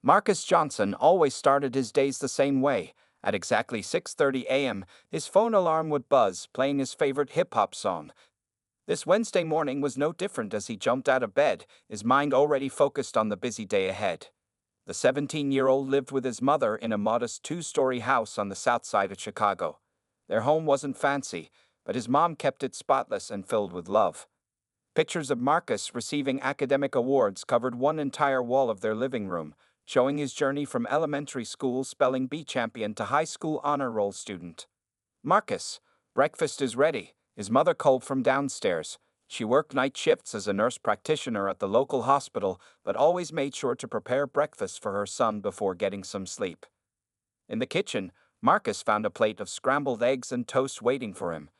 Marcus Johnson always started his days the same way. At exactly 6:30 a.m., his phone alarm would buzz, playing his favorite hip-hop song. This Wednesday morning was no different as he jumped out of bed, his mind already focused on the busy day ahead. The 17-year-old lived with his mother in a modest two-story house on the south side of Chicago. Their home wasn't fancy, but his mom kept it spotless and filled with love. Pictures of Marcus receiving academic awards covered one entire wall of their living room, showing his journey from elementary school spelling bee champion to high school honor roll student. "Marcus, breakfast is ready," his mother called from downstairs. She worked night shifts as a nurse practitioner at the local hospital, but always made sure to prepare breakfast for her son before getting some sleep. In the kitchen, Marcus found a plate of scrambled eggs and toast waiting for him.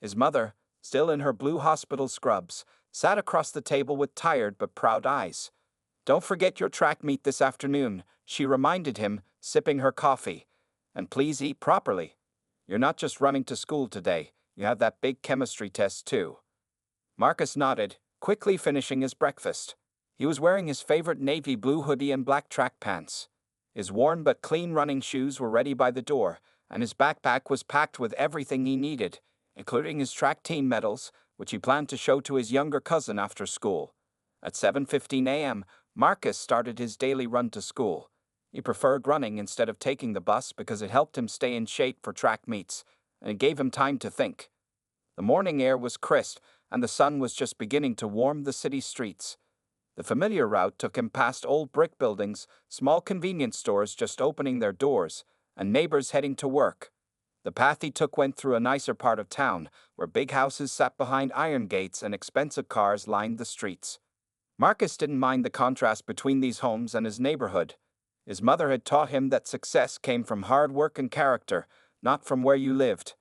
His mother, still in her blue hospital scrubs, sat across the table with tired but proud eyes. "Don't forget your track meet this afternoon," she reminded him, sipping her coffee. "And please eat properly. You're not just running to school today, you have that big chemistry test too." Marcus nodded, quickly finishing his breakfast. He was wearing his favorite navy blue hoodie and black track pants. His worn but clean running shoes were ready by the door, and his backpack was packed with everything he needed, including his track team medals, which he planned to show to his younger cousin after school. At 7:15 a.m., Marcus started his daily run to school. He preferred running instead of taking the bus because it helped him stay in shape for track meets, and it gave him time to think. The morning air was crisp, and the sun was just beginning to warm the city streets. The familiar route took him past old brick buildings, small convenience stores just opening their doors, and neighbors heading to work. The path he took went through a nicer part of town, where big houses sat behind iron gates and expensive cars lined the streets. Marcus didn't mind the contrast between these homes and his neighborhood. His mother had taught him that success came from hard work and character, not from where you lived.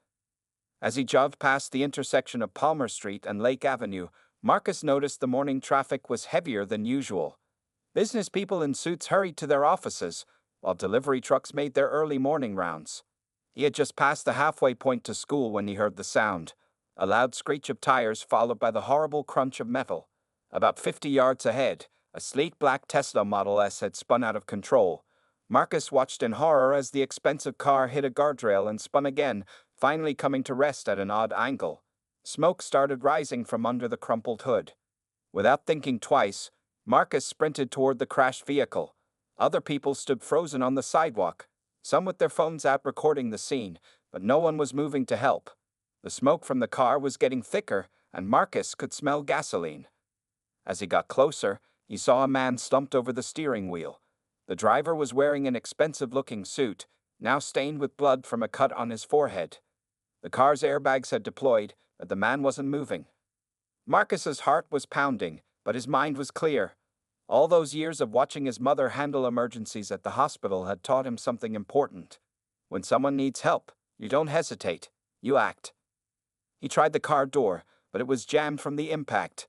As he jogged past the intersection of Palmer Street and Lake Avenue, Marcus noticed the morning traffic was heavier than usual. Business people in suits hurried to their offices, while delivery trucks made their early morning rounds. He had just passed the halfway point to school when he heard the sound, a loud screech of tires followed by the horrible crunch of metal. About 50 yards ahead, a sleek black Tesla Model S had spun out of control. Marcus watched in horror as the expensive car hit a guardrail and spun again, finally coming to rest at an odd angle. Smoke started rising from under the crumpled hood. Without thinking twice, Marcus sprinted toward the crashed vehicle. Other people stood frozen on the sidewalk, some with their phones out recording the scene, but no one was moving to help. The smoke from the car was getting thicker, and Marcus could smell gasoline. As he got closer, he saw a man slumped over the steering wheel. The driver was wearing an expensive-looking suit, now stained with blood from a cut on his forehead. The car's airbags had deployed, but the man wasn't moving. Marcus's heart was pounding, but his mind was clear. All those years of watching his mother handle emergencies at the hospital had taught him something important. When someone needs help, you don't hesitate, you act. He tried the car door, but it was jammed from the impact.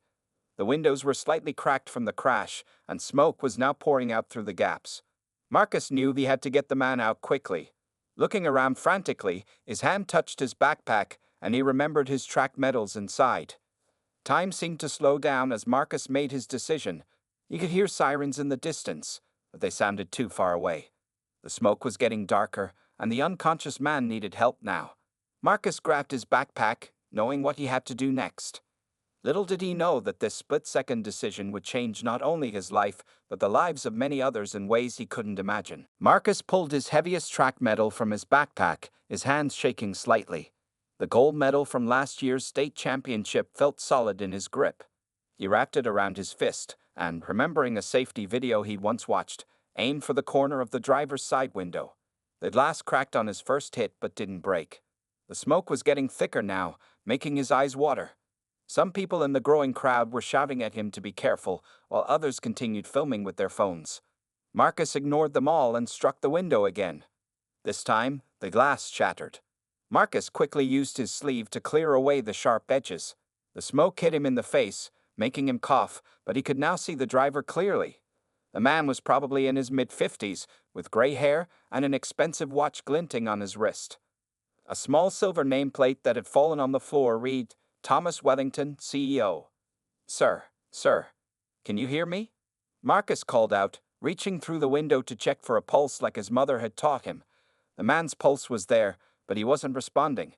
The windows were slightly cracked from the crash, and smoke was now pouring out through the gaps. Marcus knew he had to get the man out quickly. Looking around frantically, his hand touched his backpack, and he remembered his track medals inside. Time seemed to slow down as Marcus made his decision. He could hear sirens in the distance, but they sounded too far away. The smoke was getting darker, and the unconscious man needed help now. Marcus grabbed his backpack, knowing what he had to do next. Little did he know that this split-second decision would change not only his life, but the lives of many others in ways he couldn't imagine. Marcus pulled his heaviest track medal from his backpack, his hands shaking slightly. The gold medal from last year's state championship felt solid in his grip. He wrapped it around his fist, and, remembering a safety video he'd once watched, aimed for the corner of the driver's side window. The glass cracked on his first hit but didn't break. The smoke was getting thicker now, making his eyes water. Some people in the growing crowd were shouting at him to be careful, while others continued filming with their phones. Marcus ignored them all and struck the window again. This time, the glass shattered. Marcus quickly used his sleeve to clear away the sharp edges. The smoke hit him in the face, making him cough, but he could now see the driver clearly. The man was probably in his mid-50s, with gray hair and an expensive watch glinting on his wrist. A small silver nameplate that had fallen on the floor read, "Thomas Wellington, CEO. Sir, can you hear me?" Marcus called out, reaching through the window to check for a pulse like his mother had taught him. The man's pulse was there, but he wasn't responding.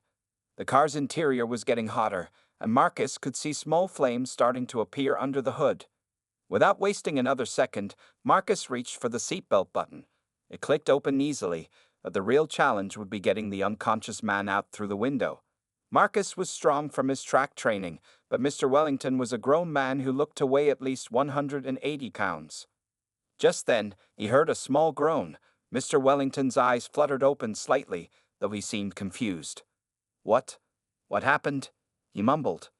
The car's interior was getting hotter, and Marcus could see small flames starting to appear under the hood. Without wasting another second, Marcus reached for the seatbelt button. It clicked open easily, but the real challenge would be getting the unconscious man out through the window. Marcus was strong from his track training, but Mr. Wellington was a grown man who looked to weigh at least 180 pounds. Just then, he heard a small groan. Mr. Wellington's eyes fluttered open slightly, though he seemed confused. "What? What happened?" he mumbled.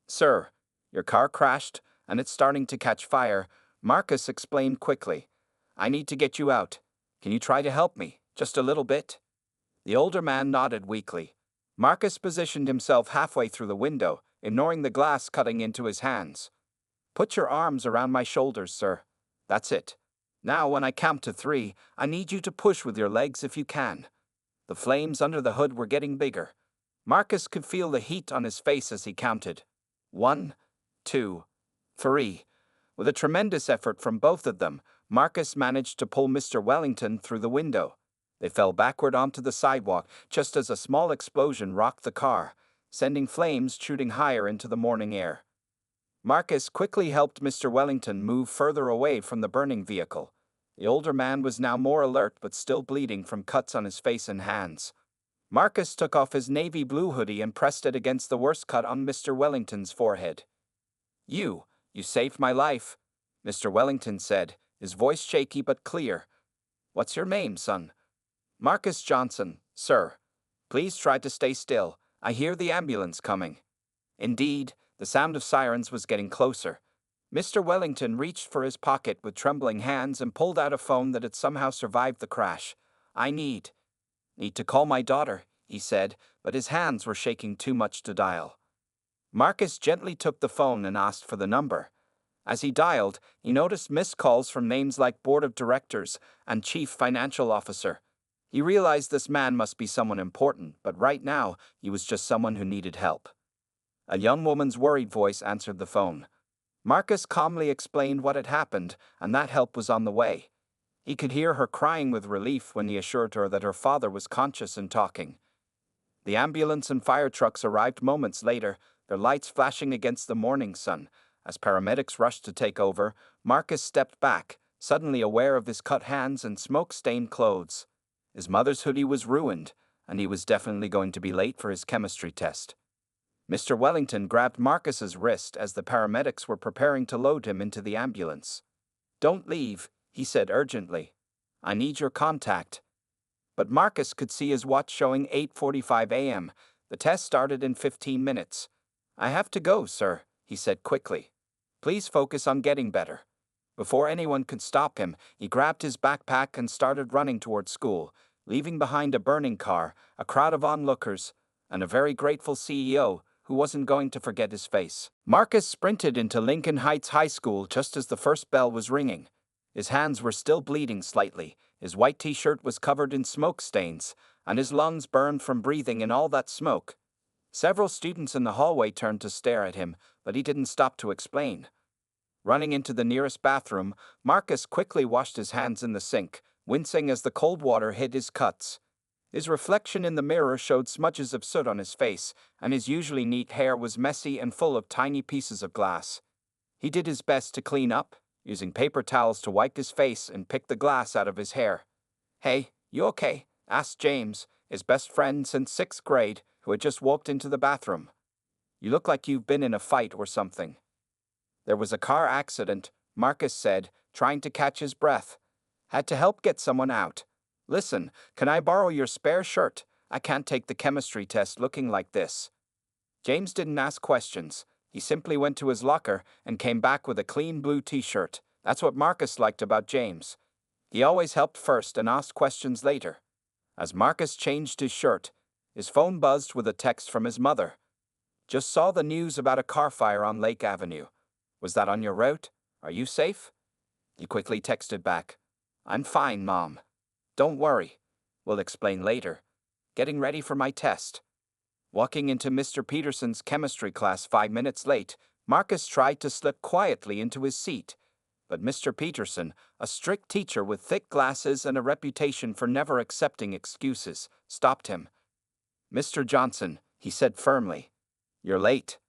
"Sir, your car crashed, and it's starting to catch fire," Marcus explained quickly. "I need to get you out. Can you try to help me, just a little bit?" The older man nodded weakly. Marcus positioned himself halfway through the window, ignoring the glass cutting into his hands. "Put your arms around my shoulders, sir. That's it. Now, when I count to 3, I need you to push with your legs if you can." The flames under the hood were getting bigger. Marcus could feel the heat on his face as he counted. 1, 2, 3. With a tremendous effort from both of them, Marcus managed to pull Mr. Wellington through the window. They fell backward onto the sidewalk just as a small explosion rocked the car, sending flames shooting higher into the morning air. Marcus quickly helped Mr. Wellington move further away from the burning vehicle. The older man was now more alert but still bleeding from cuts on his face and hands. Marcus took off his navy blue hoodie and pressed it against the worst cut on Mr. Wellington's forehead. You saved my life," Mr. Wellington said, his voice shaky but clear. "What's your name, son?" "Marcus Johnson, sir. Please try to stay still. I hear the ambulance coming." Indeed, the sound of sirens was getting closer. Mr. Wellington reached for his pocket with trembling hands and pulled out a phone that had somehow survived the crash. "I need to call my daughter," he said, but his hands were shaking too much to dial. Marcus gently took the phone and asked for the number. As he dialed, he noticed missed calls from names like Board of Directors and Chief Financial Officer. He realized this man must be someone important, but right now, he was just someone who needed help. A young woman's worried voice answered the phone. Marcus calmly explained what had happened, and that help was on the way. He could hear her crying with relief when he assured her that her father was conscious and talking. The ambulance and fire trucks arrived moments later, their lights flashing against the morning sun. As paramedics rushed to take over, Marcus stepped back, suddenly aware of his cut hands and smoke-stained clothes. His mother's hoodie was ruined, and he was definitely going to be late for his chemistry test. Mr. Wellington grabbed Marcus's wrist as the paramedics were preparing to load him into the ambulance. "Don't leave," he said urgently. "I need your contact." But Marcus could see his watch showing 8:45 a.m. The test started in 15 minutes. "I have to go, sir," he said quickly. "Please focus on getting better." Before anyone could stop him, he grabbed his backpack and started running toward school, leaving behind a burning car, a crowd of onlookers, and a very grateful CEO who wasn't going to forget his face. Marcus sprinted into Lincoln Heights High School just as the first bell was ringing. His hands were still bleeding slightly, his white t-shirt was covered in smoke stains, and his lungs burned from breathing in all that smoke. Several students in the hallway turned to stare at him, but he didn't stop to explain. Running into the nearest bathroom, Marcus quickly washed his hands in the sink, wincing as the cold water hit his cuts. His reflection in the mirror showed smudges of soot on his face, and his usually neat hair was messy and full of tiny pieces of glass. He did his best to clean up, using paper towels to wipe his face and pick the glass out of his hair. "Hey, you okay?" asked James, his best friend since 6th grade, who had just walked into the bathroom. "You look like you've been in a fight or something." "There was a car accident," Marcus said, trying to catch his breath. "Had to help get someone out. Listen, can I borrow your spare shirt? I can't take the chemistry test looking like this." James didn't ask questions. He simply went to his locker and came back with a clean blue t-shirt. That's what Marcus liked about James. He always helped first and asked questions later. As Marcus changed his shirt, his phone buzzed with a text from his mother. "Just saw the news about a car fire on Lake Avenue. Was that on your route? Are you safe?" He quickly texted back, "I'm fine, Mom. Don't worry. We'll explain later. Getting ready for my test." Walking into Mr. Peterson's chemistry class 5 minutes late, Marcus tried to slip quietly into his seat, but Mr. Peterson, a strict teacher with thick glasses and a reputation for never accepting excuses, stopped him. "Mr. Johnson," he said firmly, "you're late.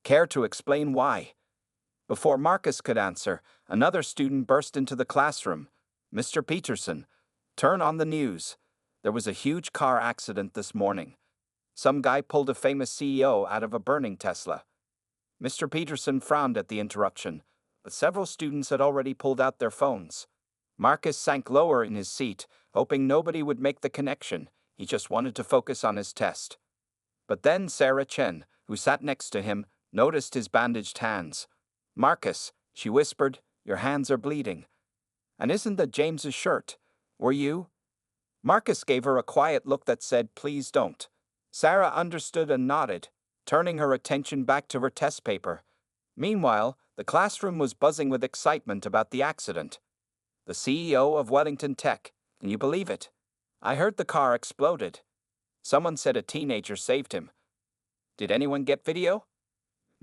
Care to explain why?" Before Marcus could answer, another student burst into the classroom. "Mr. Peterson, turn on the news. There was a huge car accident this morning. Some guy pulled a famous CEO out of a burning Tesla." Mr. Peterson frowned at the interruption, but several students had already pulled out their phones. Marcus sank lower in his seat, hoping nobody would make the connection. He just wanted to focus on his test. But then Sarah Chen, who sat next to him, noticed his bandaged hands. "Marcus," she whispered, "your hands are bleeding. And isn't that James's shirt? Were you?" Marcus gave her a quiet look that said, "Please don't." Sarah understood and nodded, turning her attention back to her test paper. Meanwhile, the classroom was buzzing with excitement about the accident. "The CEO of Wellington Tech, can you believe it? I heard the car exploded. Someone said a teenager saved him. Did anyone get video?"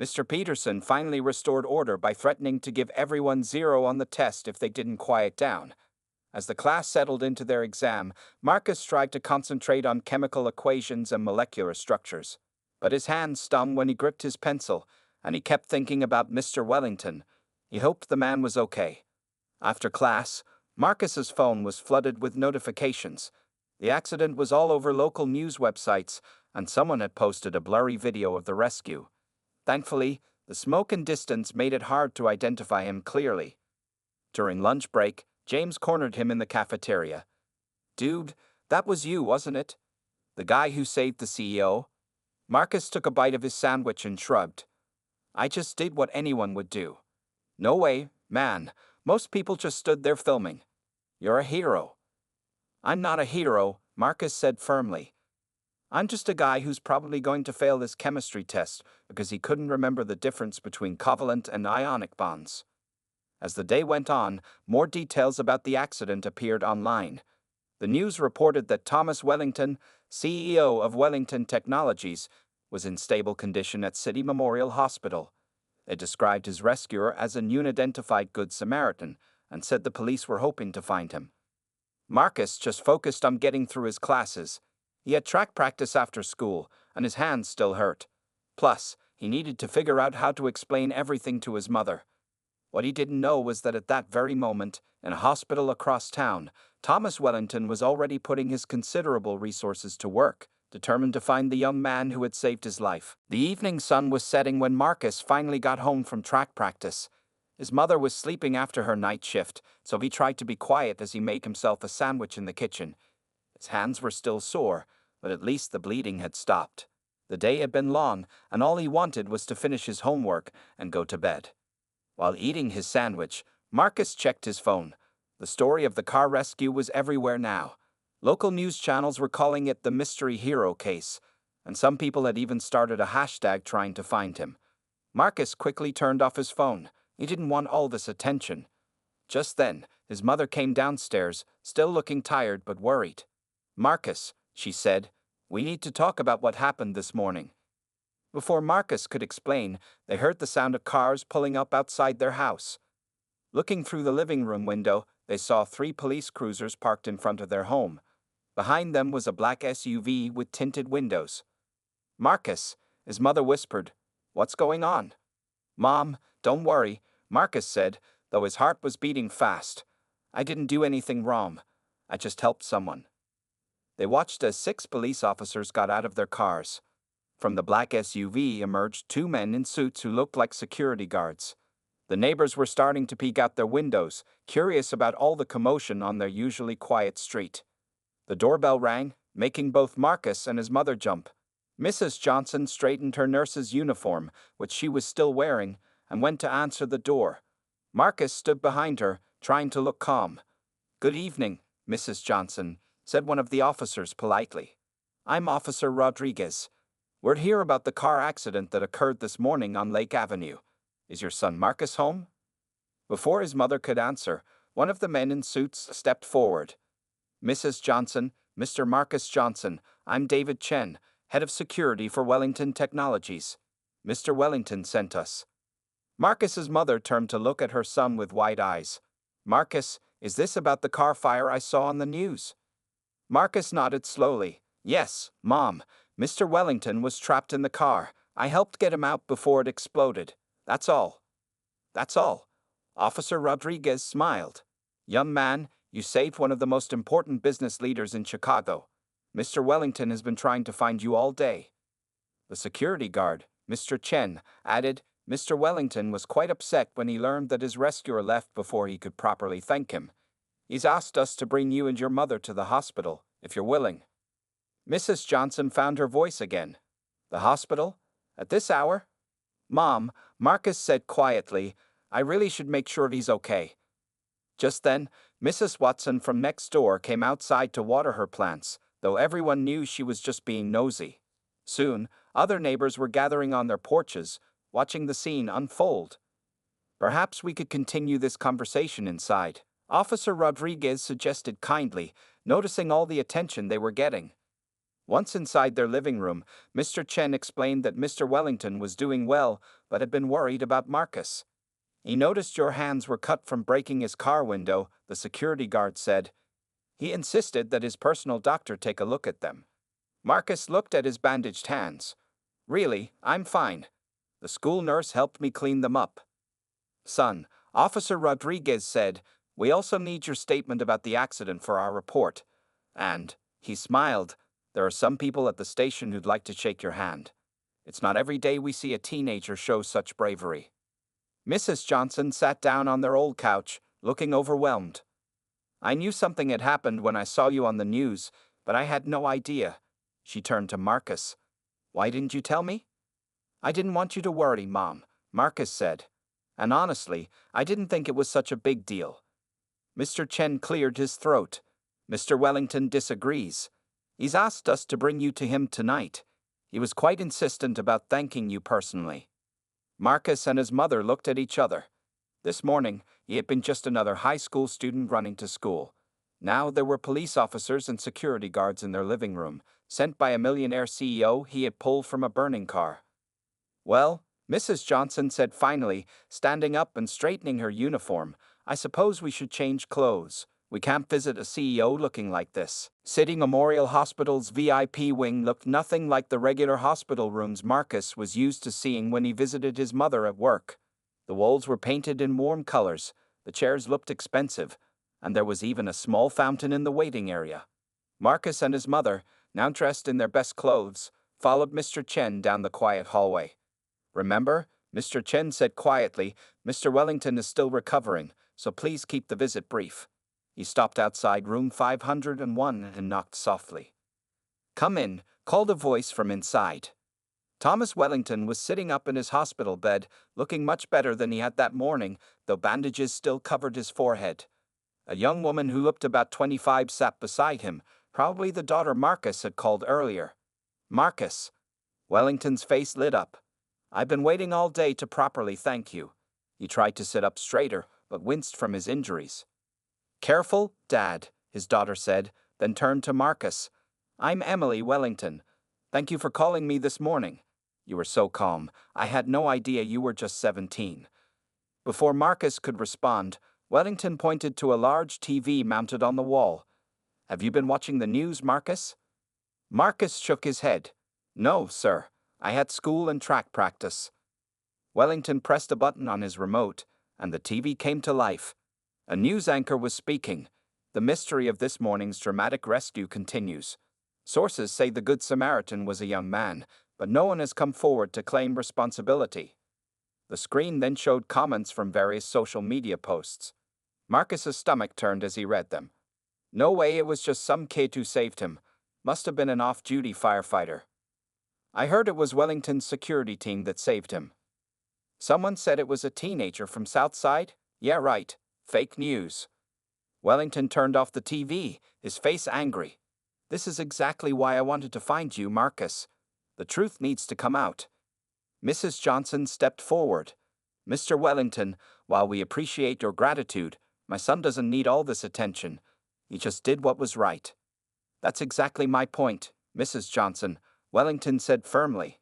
Mr. Peterson finally restored order by threatening to give everyone 0 on the test if they didn't quiet down. As the class settled into their exam, Marcus tried to concentrate on chemical equations and molecular structures. But his hands stung when he gripped his pencil, and he kept thinking about Mr. Wellington. He hoped the man was okay. After class, Marcus's phone was flooded with notifications. The accident was all over local news websites, and someone had posted a blurry video of the rescue. Thankfully, the smoke and distance made it hard to identify him clearly. During lunch break, James cornered him in the cafeteria. "Dude, that was you, wasn't it? The guy who saved the CEO?" Marcus took a bite of his sandwich and shrugged. "I just did what anyone would do." "No way, man. Most people just stood there filming. You're a hero." "I'm not a hero," Marcus said firmly. "I'm just a guy who's probably going to fail this chemistry test because he couldn't remember the difference between covalent and ionic bonds." As the day went on, more details about the accident appeared online. The news reported that Thomas Wellington, CEO of Wellington Technologies, was in stable condition at City Memorial Hospital. It described his rescuer as an unidentified Good Samaritan and said the police were hoping to find him. Marcus just focused on getting through his classes. He had track practice after school, and his hands still hurt. Plus, he needed to figure out how to explain everything to his mother. What he didn't know was that at that very moment, in a hospital across town, Thomas Wellington was already putting his considerable resources to work, determined to find the young man who had saved his life. The evening sun was setting when Marcus finally got home from track practice. His mother was sleeping after her night shift, so he tried to be quiet as he made himself a sandwich in the kitchen. His hands were still sore, but at least the bleeding had stopped. The day had been long, and all he wanted was to finish his homework and go to bed. While eating his sandwich, Marcus checked his phone. The story of the car rescue was everywhere now. Local news channels were calling it the mystery hero case, and some people had even started a hashtag trying to find him. Marcus quickly turned off his phone. He didn't want all this attention. Just then, his mother came downstairs, still looking tired but worried. "Marcus," she said, "we need to talk about what happened this morning." Before Marcus could explain, they heard the sound of cars pulling up outside their house. Looking through the living room window, they saw 3 police cruisers parked in front of their home. Behind them was a black SUV with tinted windows. "Marcus," his mother whispered, "what's going on?" "Mom, don't worry," Marcus said, though his heart was beating fast. "I didn't do anything wrong. I just helped someone." They watched as 6 police officers got out of their cars. From the black SUV emerged 2 men in suits who looked like security guards. The neighbors were starting to peek out their windows, curious about all the commotion on their usually quiet street. The doorbell rang, making both Marcus and his mother jump. Mrs. Johnson straightened her nurse's uniform, which she was still wearing, and went to answer the door. Marcus stood behind her, trying to look calm. "Good evening, Mrs. Johnson," said one of the officers politely. "I'm Officer Rodriguez. We're here about the car accident that occurred this morning on Lake Avenue. Is your son Marcus home?" Before his mother could answer, one of the men in suits stepped forward. "Mrs. Johnson, Mr. Marcus Johnson, I'm David Chen, head of security for Wellington Technologies. Mr. Wellington sent us." Marcus's mother turned to look at her son with wide eyes. Marcus, is this about the car fire I saw on the news? Marcus nodded slowly. Yes, Mom. Mr. Wellington was trapped in the car. I helped get him out before it exploded. That's all. That's all. Officer Rodriguez smiled. Young man, you saved one of the most important business leaders in Chicago. Mr. Wellington has been trying to find you all day. The security guard, Mr. Chen, added, Mr. Wellington was quite upset when he learned that his rescuer left before he could properly thank him. He's asked us to bring you and your mother to the hospital, if you're willing. Mrs. Johnson found her voice again. The hospital? At this hour? Mom, Marcus said quietly, I really should make sure he's okay. Just then, Mrs. Watson from next door came outside to water her plants, though everyone knew she was just being nosy. Soon, other neighbors were gathering on their porches, watching the scene unfold. Perhaps we could continue this conversation inside, Officer Rodriguez suggested kindly, noticing all the attention they were getting. Once inside their living room, Mr. Chen explained that Mr. Wellington was doing well, but had been worried about Marcus. He noticed your hands were cut from breaking his car window, the security guard said. He insisted that his personal doctor take a look at them. Marcus looked at his bandaged hands. Really, I'm fine. The school nurse helped me clean them up. Son, Officer Rodriguez said, we also need your statement about the accident for our report. And, he smiled, there are some people at the station who'd like to shake your hand. It's not every day we see a teenager show such bravery. Mrs. Johnson sat down on their old couch, looking overwhelmed. I knew something had happened when I saw you on the news, but I had no idea. She turned to Marcus. Why didn't you tell me? I didn't want you to worry, Mom, Marcus said. And honestly, I didn't think it was such a big deal. Mr. Chen cleared his throat. Mr. Wellington disagrees. He's asked us to bring you to him tonight. He was quite insistent about thanking you personally. Marcus and his mother looked at each other. This morning, he had been just another high school student running to school. Now there were police officers and security guards in their living room, sent by a millionaire CEO he had pulled from a burning car. Well, Mrs. Johnson said finally, standing up and straightening her uniform, I suppose we should change clothes. We can't visit a CEO looking like this. City Memorial Hospital's VIP wing looked nothing like the regular hospital rooms Marcus was used to seeing when he visited his mother at work. The walls were painted in warm colors, the chairs looked expensive, and there was even a small fountain in the waiting area. Marcus and his mother, now dressed in their best clothes, followed Mr. Chen down the quiet hallway. Remember, Mr. Chen said quietly, Mr. Wellington is still recovering, so please keep the visit brief. He stopped outside room 501 and knocked softly. Come in, called a voice from inside. Thomas Wellington was sitting up in his hospital bed, looking much better than he had that morning, though bandages still covered his forehead. A young woman who looked about 25 sat beside him, probably the daughter Marcus had called earlier. Marcus. Wellington's face lit up. I've been waiting all day to properly thank you. He tried to sit up straighter, but winced from his injuries. Careful, Dad, his daughter said, then turned to Marcus. I'm Emily Wellington. Thank you for calling me this morning. You were so calm, I had no idea you were just 17. Before Marcus could respond, Wellington pointed to a large TV mounted on the wall. Have you been watching the news, Marcus? Marcus shook his head. No, sir. I had school and track practice. Wellington pressed a button on his remote, and the TV came to life. A news anchor was speaking. The mystery of this morning's dramatic rescue continues. Sources say the Good Samaritan was a young man, but no one has come forward to claim responsibility. The screen then showed comments from various social media posts. Marcus's stomach turned as he read them. No way it was just some kid who saved him. Must have been an off-duty firefighter. I heard it was Wellington's security team that saved him. Someone said it was a teenager from Southside? Yeah, right. Fake news. Wellington turned off the TV, his face angry. This is exactly why I wanted to find you, Marcus. The truth needs to come out. Mrs. Johnson stepped forward. Mr. Wellington, while we appreciate your gratitude, my son doesn't need all this attention. He just did what was right. That's exactly my point, Mrs. Johnson, Wellington said firmly.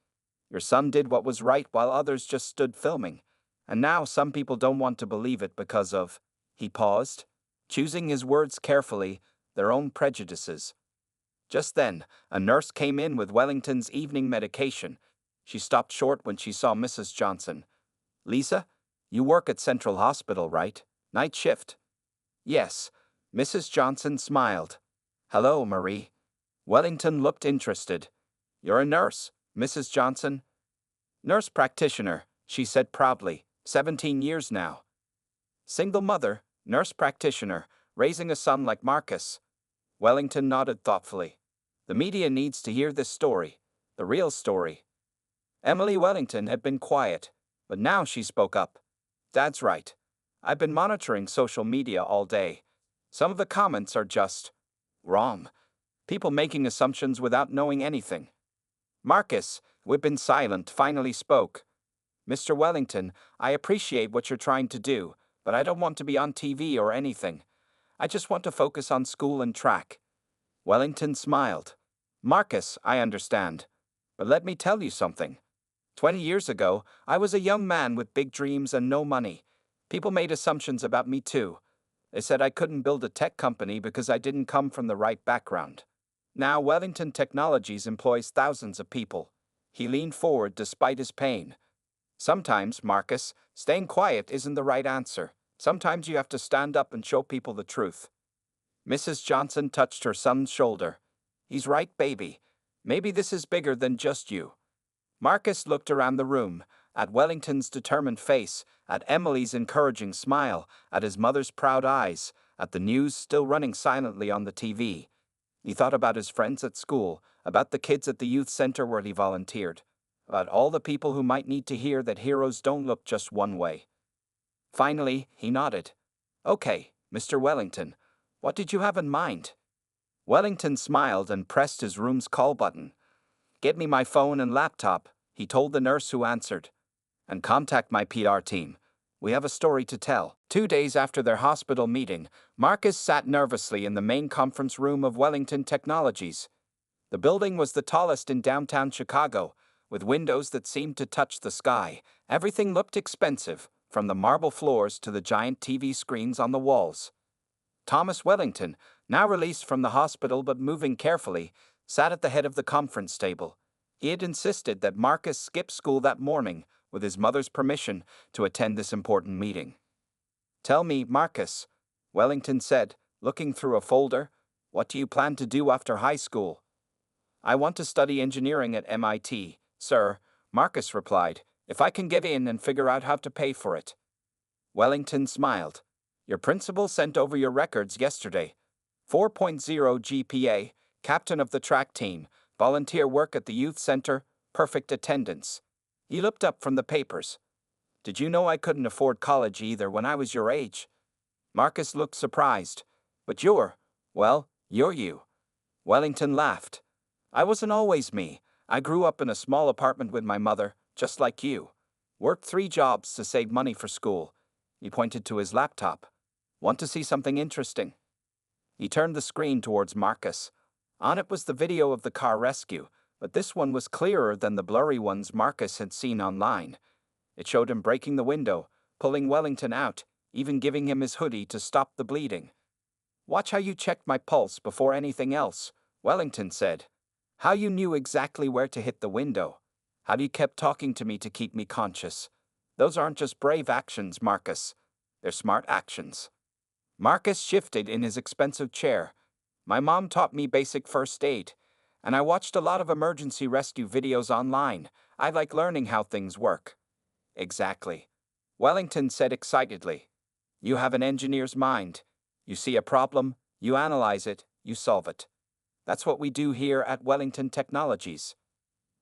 Your son did what was right while others just stood filming. And now some people don't want to believe it because of, he paused, choosing his words carefully, their own prejudices. Just then, a nurse came in with Wellington's evening medication. She stopped short when she saw Mrs. Johnson. Lisa, you work at Central Hospital, right? Night shift. Yes. Mrs. Johnson smiled. Hello, Marie. Wellington looked interested. You're a nurse, Mrs. Johnson? Nurse practitioner, she said proudly. 17 years now. Single mother, nurse practitioner, raising a son like Marcus. Wellington nodded thoughtfully. The media needs to hear this story, the real story. Emily Wellington had been quiet, but now she spoke up. Dad's right. I've been monitoring social media all day. Some of the comments are just wrong. People making assumptions without knowing anything. Marcus, who had been silent, finally spoke. Mr. Wellington, I appreciate what you're trying to do, but I don't want to be on TV or anything. I just want to focus on school and track. Wellington smiled. Marcus, I understand. But let me tell you something. 20 years ago, I was a young man with big dreams and no money. People made assumptions about me too. They said I couldn't build a tech company because I didn't come from the right background. Now Wellington Technologies employs thousands of people. He leaned forward despite his pain. Sometimes, Marcus, staying quiet isn't the right answer. Sometimes you have to stand up and show people the truth. Mrs. Johnson touched her son's shoulder. He's right, baby. Maybe this is bigger than just you. Marcus looked around the room, at Wellington's determined face, at Emily's encouraging smile, at his mother's proud eyes, at the news still running silently on the TV. He thought about his friends at school, about the kids at the youth center where he volunteered, about all the people who might need to hear that heroes don't look just one way. Finally, he nodded. Okay, Mr. Wellington, what did you have in mind? Wellington smiled and pressed his room's call button. Get me my phone and laptop, he told the nurse who answered. And contact my PR team. We have a story to tell. 2 days after their hospital meeting, Marcus sat nervously in the main conference room of Wellington Technologies. The building was the tallest in downtown Chicago, with windows that seemed to touch the sky. Everything looked expensive, from the marble floors to the giant TV screens on the walls. Thomas Wellington, now released from the hospital but moving carefully, sat at the head of the conference table. He had insisted that Marcus skip school that morning, with his mother's permission, to attend this important meeting. Tell me, Marcus, Wellington said, looking through a folder, what do you plan to do after high school? I want to study engineering at MIT, sir, Marcus replied, if I can get in and figure out how to pay for it. Wellington smiled. Your principal sent over your records yesterday. 4.0 GPA, captain of the track team, volunteer work at the youth center, perfect attendance. He looked up from the papers. Did you know I couldn't afford college either when I was your age? Marcus looked surprised. But you're you. Wellington laughed. I wasn't always me. I grew up in a small apartment with my mother, just like you. Worked 3 jobs to save money for school. He pointed to his laptop. Want to see something interesting? He turned the screen towards Marcus. On it was the video of the car rescue, but this one was clearer than the blurry ones Marcus had seen online. It showed him breaking the window, pulling Wellington out, even giving him his hoodie to stop the bleeding. Watch how you checked my pulse before anything else, Wellington said. How you knew exactly where to hit the window. How you kept talking to me to keep me conscious. Those aren't just brave actions, Marcus. They're smart actions. Marcus shifted in his expensive chair. My mom taught me basic first aid, and I watched a lot of emergency rescue videos online. I like learning how things work. Exactly. Wellington said excitedly. You have an engineer's mind. You see a problem, you analyze it, you solve it. That's what we do here at Wellington Technologies.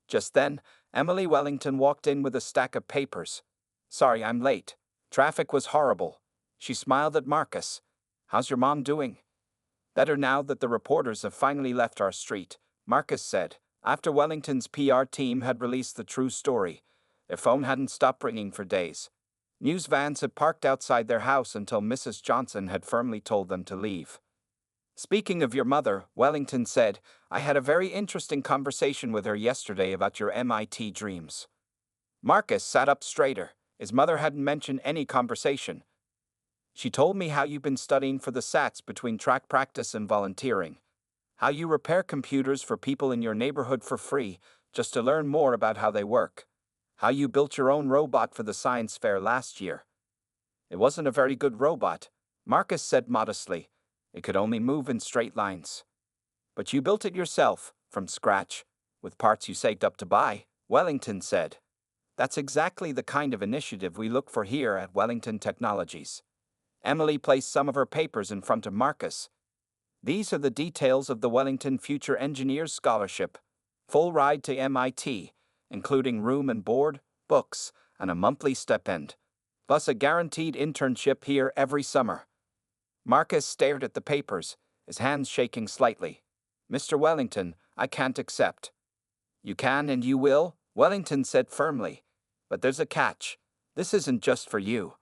Just then, Emily Wellington walked in with a stack of papers. Sorry, I'm late. Traffic was horrible. She smiled at Marcus. How's your mom doing? Better now that the reporters have finally left our street, Marcus said, after Wellington's PR team had released the true story. Their phone hadn't stopped ringing for days. News vans had parked outside their house until Mrs. Johnson had firmly told them to leave. Speaking of your mother, Wellington said, I had a very interesting conversation with her yesterday about your MIT dreams. Marcus sat up straighter. His mother hadn't mentioned any conversation. She told me how you've been studying for the SATs between track practice and volunteering. How you repair computers for people in your neighborhood for free, just to learn more about how they work. How you built your own robot for the science fair last year. It wasn't a very good robot, Marcus said modestly. It could only move in straight lines. But you built it yourself, from scratch, with parts you saved up to buy, Wellington said. That's exactly the kind of initiative we look for here at Wellington Technologies. Emily placed some of her papers in front of Marcus. These are the details of the Wellington Future Engineers Scholarship. Full ride to MIT, including room and board, books, and a monthly stipend, plus a guaranteed internship here every summer. Marcus stared at the papers, his hands shaking slightly. Mr. Wellington, I can't accept. You can and you will, Wellington said firmly. But there's a catch. This isn't just for you.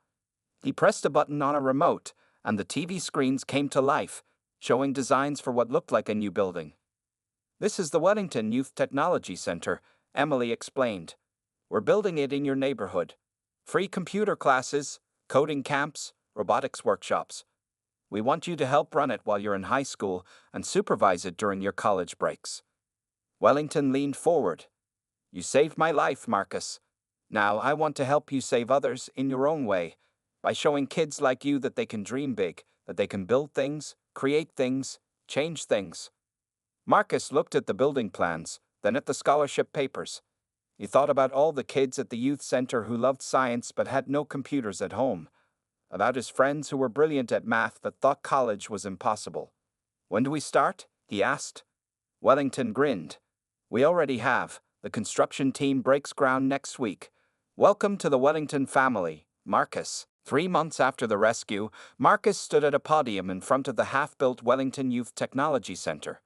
He pressed a button on a remote, and the TV screens came to life, showing designs for what looked like a new building. This is the Wellington Youth Technology Center, Emily explained. We're building it in your neighborhood. Free computer classes, coding camps, robotics workshops. We want you to help run it while you're in high school and supervise it during your college breaks. Wellington leaned forward. You saved my life, Marcus. Now I want to help you save others in your own way, by showing kids like you that they can dream big, that they can build things, create things, change things. Marcus looked at the building plans, then at the scholarship papers. He thought about all the kids at the youth center who loved science but had no computers at home. About his friends who were brilliant at math but thought college was impossible. When do we start? He asked. Wellington grinned. We already have. The construction team breaks ground next week. Welcome to the Wellington family, Marcus. 3 months after the rescue, Marcus stood at a podium in front of the half-built Wellington Youth Technology Center.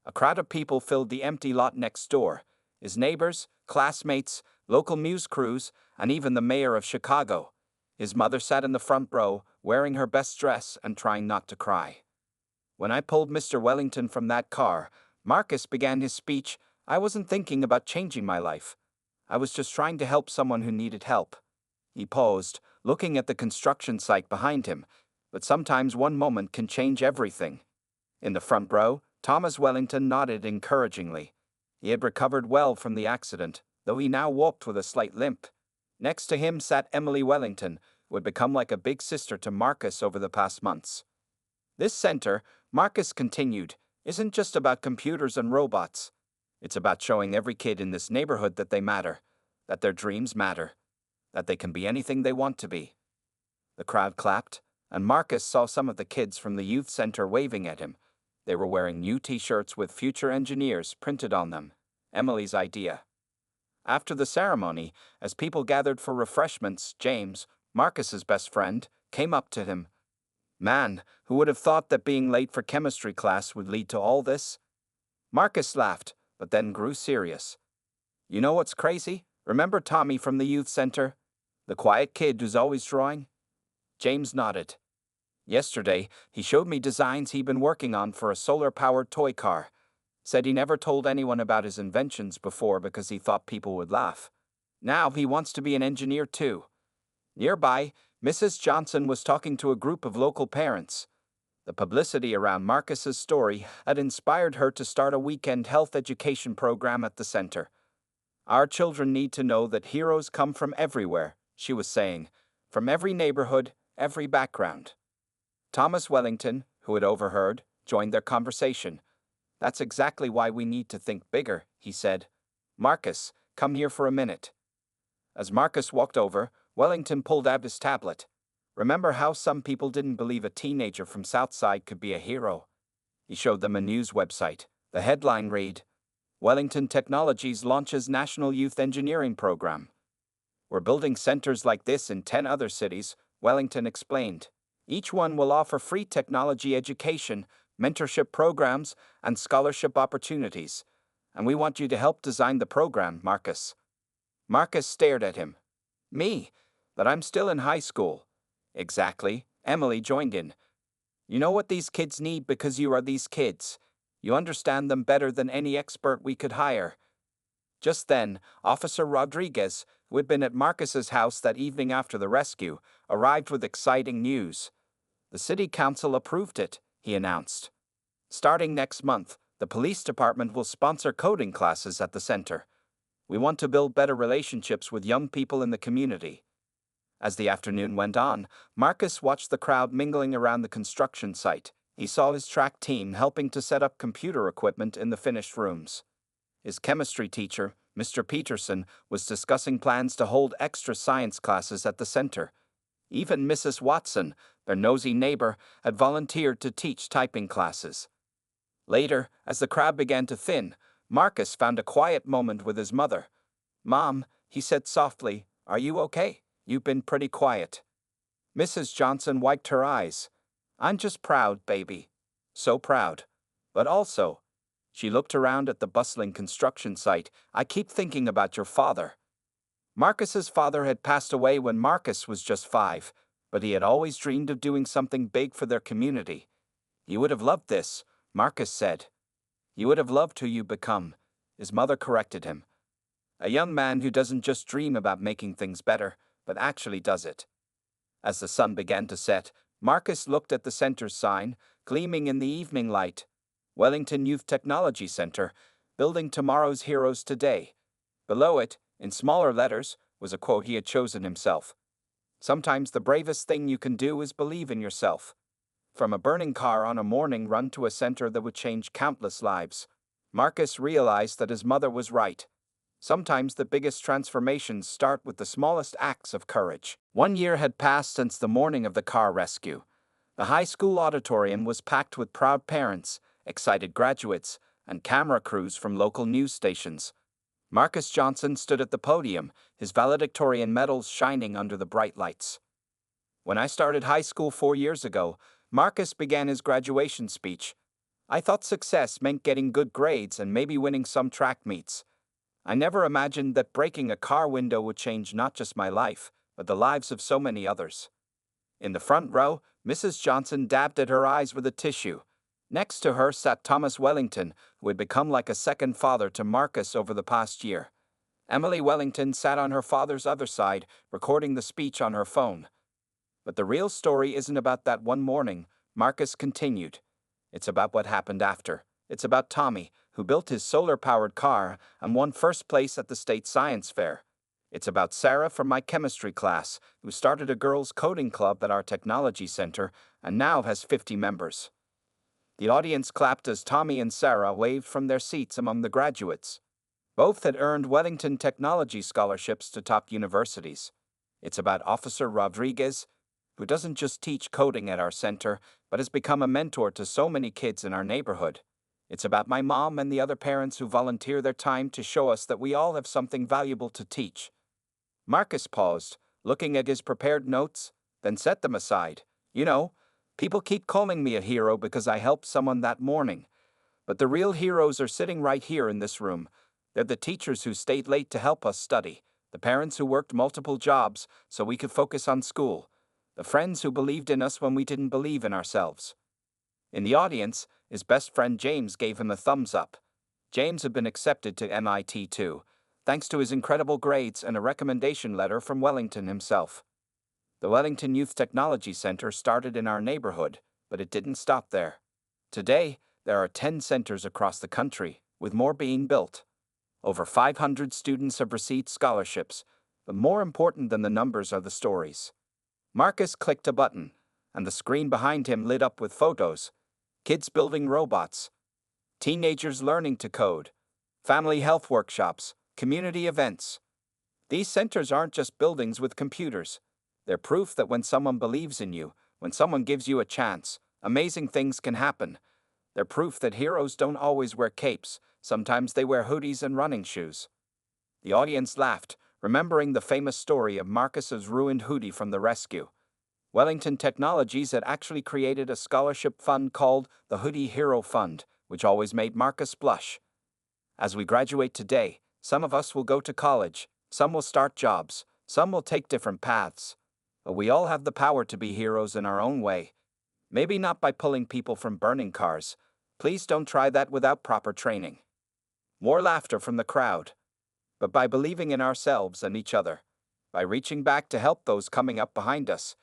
A crowd of people filled the empty lot next door. His neighbors, classmates, local news crews, and even the mayor of Chicago. His mother sat in the front row, wearing her best dress and trying not to cry. When I pulled Mr. Wellington from that car, Marcus began his speech. I wasn't thinking about changing my life. I was just trying to help someone who needed help. He paused, looking at the construction site behind him, but sometimes one moment can change everything. In the front row, Thomas Wellington nodded encouragingly. He had recovered well from the accident, though he now walked with a slight limp. Next to him sat Emily Wellington, who had become like a big sister to Marcus over the past months. This center, Marcus continued, isn't just about computers and robots. It's about showing every kid in this neighborhood that they matter, that their dreams matter, that they can be anything they want to be. The crowd clapped, and Marcus saw some of the kids from the youth center waving at him. They were wearing new t-shirts with Future Engineers printed on them. Emily's idea. After the ceremony, as people gathered for refreshments, James, Marcus's best friend, came up to him. Man, who would have thought that being late for chemistry class would lead to all this? Marcus laughed, but then grew serious. You know what's crazy? Remember Tommy from the youth center? The quiet kid who's always drawing? James nodded. Yesterday, he showed me designs he'd been working on for a solar-powered toy car. Said he never told anyone about his inventions before because he thought people would laugh. Now he wants to be an engineer too. Nearby, Mrs. Johnson was talking to a group of local parents. The publicity around Marcus's story had inspired her to start a weekend health education program at the center. Our children need to know that heroes come from everywhere, she was saying, from every neighborhood, every background. Thomas Wellington, who had overheard, joined their conversation. That's exactly why we need to think bigger, he said. Marcus, come here for a minute. As Marcus walked over, Wellington pulled out his tablet. Remember how some people didn't believe a teenager from Southside could be a hero? He showed them a news website. The headline read, Wellington Technologies launches National Youth Engineering Program. We're building centers like this in 10 other cities, Wellington explained. Each one will offer free technology education, mentorship programs, and scholarship opportunities. And we want you to help design the program, Marcus. Marcus stared at him. Me? But I'm still in high school. Exactly, Emily joined in. You know what these kids need because you are these kids. You understand them better than any expert we could hire. Just then, Officer Rodriguez, who had been at Marcus's house that evening after the rescue, arrived with exciting news. The city council approved it, he announced. Starting next month, the police department will sponsor coding classes at the center. We want to build better relationships with young people in the community. As the afternoon went on, Marcus watched the crowd mingling around the construction site. He saw his track team helping to set up computer equipment in the finished rooms. His chemistry teacher, Mr. Peterson, was discussing plans to hold extra science classes at the center. Even Mrs. Watson, their nosy neighbor, had volunteered to teach typing classes. Later, as the crowd began to thin, Marcus found a quiet moment with his mother. "Mom," he said softly, "are you okay? You've been pretty quiet." Mrs. Johnson wiped her eyes. "I'm just proud, baby. So proud. But also," she looked around at the bustling construction site, "I keep thinking about your father." Marcus's father had passed away when Marcus was just 5, but he had always dreamed of doing something big for their community. "You would have loved this," Marcus said. "You would have loved who you become," his mother corrected him. "A young man who doesn't just dream about making things better, but actually does it." As the sun began to set, Marcus looked at the center's sign, gleaming in the evening light. Wellington Youth Technology Center, building tomorrow's heroes today. Below it, in smaller letters, was a quote he had chosen himself. "Sometimes the bravest thing you can do is believe in yourself." From a burning car on a morning run to a center that would change countless lives, Marcus realized that his mother was right. Sometimes the biggest transformations start with the smallest acts of courage. 1 year had passed since the morning of the car rescue. The high school auditorium was packed with proud parents, excited graduates, and camera crews from local news stations. Marcus Johnson stood at the podium, his valedictorian medals shining under the bright lights. "When I started high school 4 years ago," Marcus began his graduation speech, "I thought success meant getting good grades and maybe winning some track meets. I never imagined that breaking a car window would change not just my life, but the lives of so many others." In the front row, Mrs. Johnson dabbed at her eyes with a tissue. Next to her sat Thomas Wellington, who had become like a second father to Marcus over the past year. Emily Wellington sat on her father's other side, recording the speech on her phone. "But the real story isn't about that one morning," Marcus continued. "It's about what happened after. It's about Tommy, who built his solar-powered car and won first place at the state science fair. It's about Sarah from my chemistry class, who started a girls' coding club at our technology center and now has 50 members." The audience clapped as Tommy and Sarah waved from their seats among the graduates. Both had earned Wellington Technology scholarships to top universities. It's about Officer Rodriguez, who doesn't just teach coding at our center, but has become a mentor to so many kids in our neighborhood. It's about my mom and the other parents who volunteer their time to show us that we all have something valuable to teach. Marcus paused, looking at his prepared notes, then set them aside. "You know, people keep calling me a hero because I helped someone that morning. But the real heroes are sitting right here in this room. They're the teachers who stayed late to help us study, the parents who worked multiple jobs so we could focus on school, the friends who believed in us when we didn't believe in ourselves." In the audience, his best friend James gave him a thumbs up. James had been accepted to MIT too, thanks to his incredible grades and a recommendation letter from Wellington himself. The Wellington Youth Technology Center started in our neighborhood, but it didn't stop there. Today, there are 10 centers across the country, with more being built. Over 500 students have received scholarships, but more important than the numbers are the stories. Marcus clicked a button, and the screen behind him lit up with photos. Kids building robots, teenagers learning to code, family health workshops, community events. These centers aren't just buildings with computers. They're proof that when someone believes in you, when someone gives you a chance, amazing things can happen. They're proof that heroes don't always wear capes. Sometimes they wear hoodies and running shoes. The audience laughed, remembering the famous story of Marcus's ruined hoodie from the rescue. Wellington Technologies had actually created a scholarship fund called the Hoodie Hero Fund, which always made Marcus blush. As we graduate today, some of us will go to college, some will start jobs, some will take different paths. But we all have the power to be heroes in our own way. Maybe not by pulling people from burning cars. Please don't try that without proper training. More laughter from the crowd. But by believing in ourselves and each other. by reaching back to help those coming up behind us,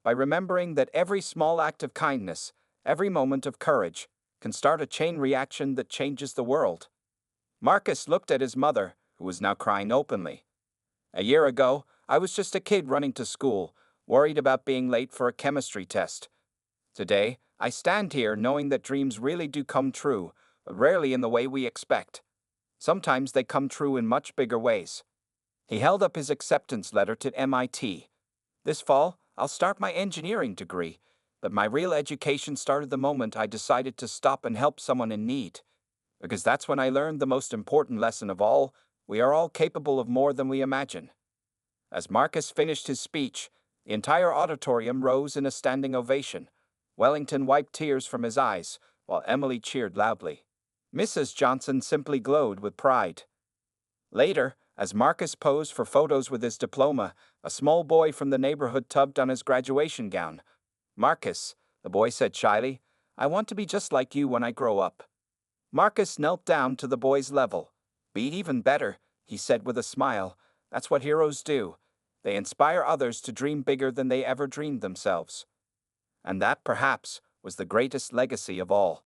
by remembering that every small act of kindness, every moment of courage, can start a chain reaction that changes the world. Marcus looked at his mother, who was now crying openly. A year ago, I was just a kid running to school, worried about being late for a chemistry test. Today, I stand here knowing that dreams really do come true, but rarely in the way we expect. Sometimes they come true in much bigger ways. He held up his acceptance letter to MIT. This fall, I'll start my engineering degree, but my real education started the moment I decided to stop and help someone in need. Because that's when I learned the most important lesson of all: we are all capable of more than we imagine. As Marcus finished his speech, the entire auditorium rose in a standing ovation. Wellington wiped tears from his eyes, while Emily cheered loudly. Mrs. Johnson simply glowed with pride. Later, as Marcus posed for photos with his diploma, a small boy from the neighborhood tugged on his graduation gown. "Marcus," the boy said shyly, "I want to be just like you when I grow up." Marcus knelt down to the boy's level. "Be even better," he said with a smile. "That's what heroes do. They inspire others to dream bigger than they ever dreamed themselves." And that, perhaps, was the greatest legacy of all.